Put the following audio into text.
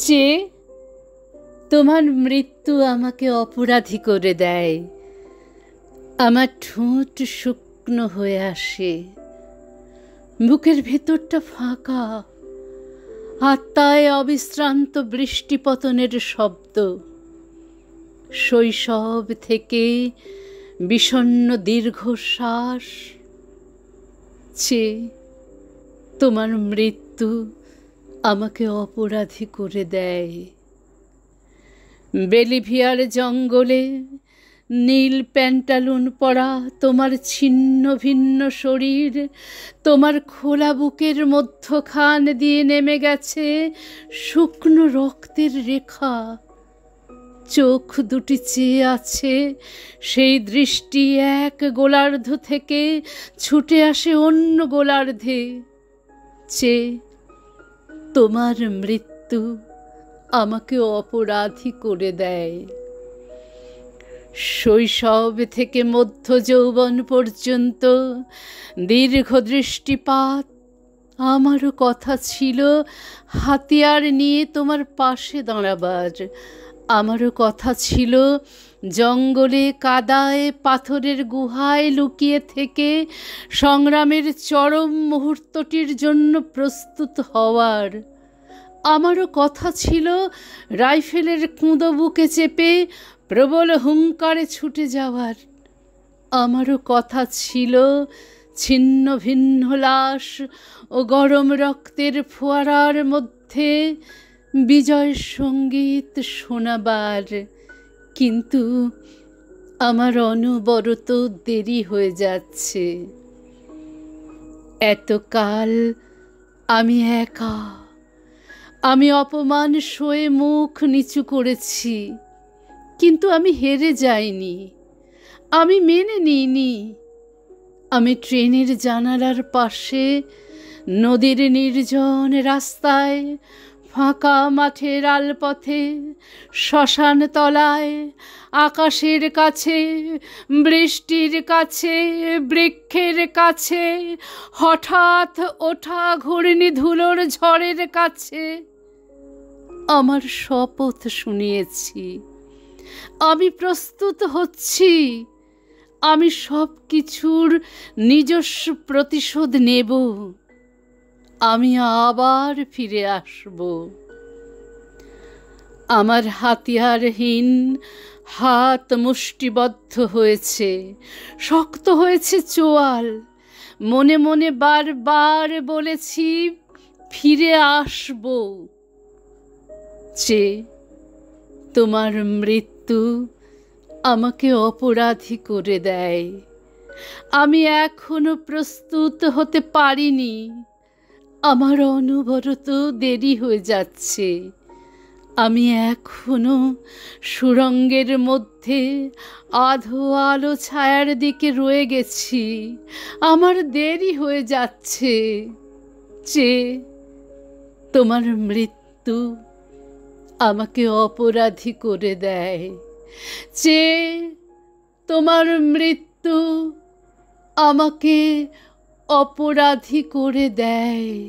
যে তোমার মৃত্যু আমাকে অপরাধী করে দেয়। আমার ঠোঁট শুকনো হয়ে আসে, বুকের ভেতরটা ফাঁকা, আত্মায় অবিশ্রান্ত বৃষ্টিপতনের শব্দ। শৈশব থেকে বিষণ্ণ দীর্ঘশ্বাস। যে তোমার মৃত্যু আমাকে অপরাধী করে দেয়। বেলিভিয়ার জঙ্গলে নীল প্যান্টালুন পরা তোমার ছিন্ন ভিন্ন শরীর, তোমার খোলা বুকের মধ্যখান দিয়ে নেমে গেছে শুকনো রক্তের রেখা। চোখ দুটি চেয়ে আছে, সেই দৃষ্টি এক গোলার্ধ থেকে ছুটে আসে অন্য গোলার্ধে। যে তোমার মৃত্যু আমাকে অপরাধী করে দেয়। শৈশব থেকে মধ্য যৌবন পর্যন্ত দীর্ঘ দৃষ্টিপাত। আমারও কথা ছিল হাতিয়ার নিয়ে তোমার পাশে দাঁড়াবার। আমারও কথা ছিল জঙ্গলে কাদায় পাথরের গুহায় লুকিয়ে থেকে সংগ্রামের চরম মুহূর্তটির জন্য প্রস্তুত হওয়ার। আমারও কথা ছিল রাইফেলের কুঁদো বুকে চেপে প্রবল হুঙ্কারে ছুটে যাওয়ার। আমারও কথা ছিল ছিন্ন ভিন্ন লাশ ও গরম রক্তের ফোয়ারার মধ্যে বিজয় সঙ্গীত শোনাবার। কিন্তু আমার অনবরত দেরি হয়ে যাচ্ছে। এতকাল আমি একা, আমি অপমান সয়ে মুখ নিচু করেছি, কিন্তু আমি হেরে যাইনি, আমি মেনে নিইনি। আমি ট্রেনের জানালার পাশে, নদীর নির্জন রাস্তায়, ফাঁকা মাঠের আলপথে, শ্মশান তলায়, আকাশের কাছে, বৃষ্টির কাছে, বৃক্ষের কাছে, হঠাৎ ওঠা ঘূর্ণি ধুলোর ঝড়ের কাছে আমার শপথ শুনিয়েছি। আমি প্রস্তুত হচ্ছি, আমি সব কিছুর নিজস্ব প্রতিশোধ নেব। আমি আবার ফিরে আসব। আমার হাতিয়ারহীন হাত মুষ্টিবদ্ধ হয়েছে, শক্ত হয়েছে চোয়াল। মনে মনে বারবার বলেছি ফিরে আসব। যে তোমার মৃত্যু আমাকে অপরাধী করে দেয়। আমি এখনো প্রস্তুত হতে পারিনি। আমার অনবরত দেরি হয়ে যাচ্ছে। আমি এখনো সুড়ঙ্গের মধ্যে আধো আলো ছায়ার দিকে রয়ে গেছি। আমার দেরি হয়ে যাচ্ছে। যে তোমার মৃত্যু আমাকে অপরাধী করে দেয়। যে তোমার মৃত্যু আমাকে অপরাধী করে দেয়।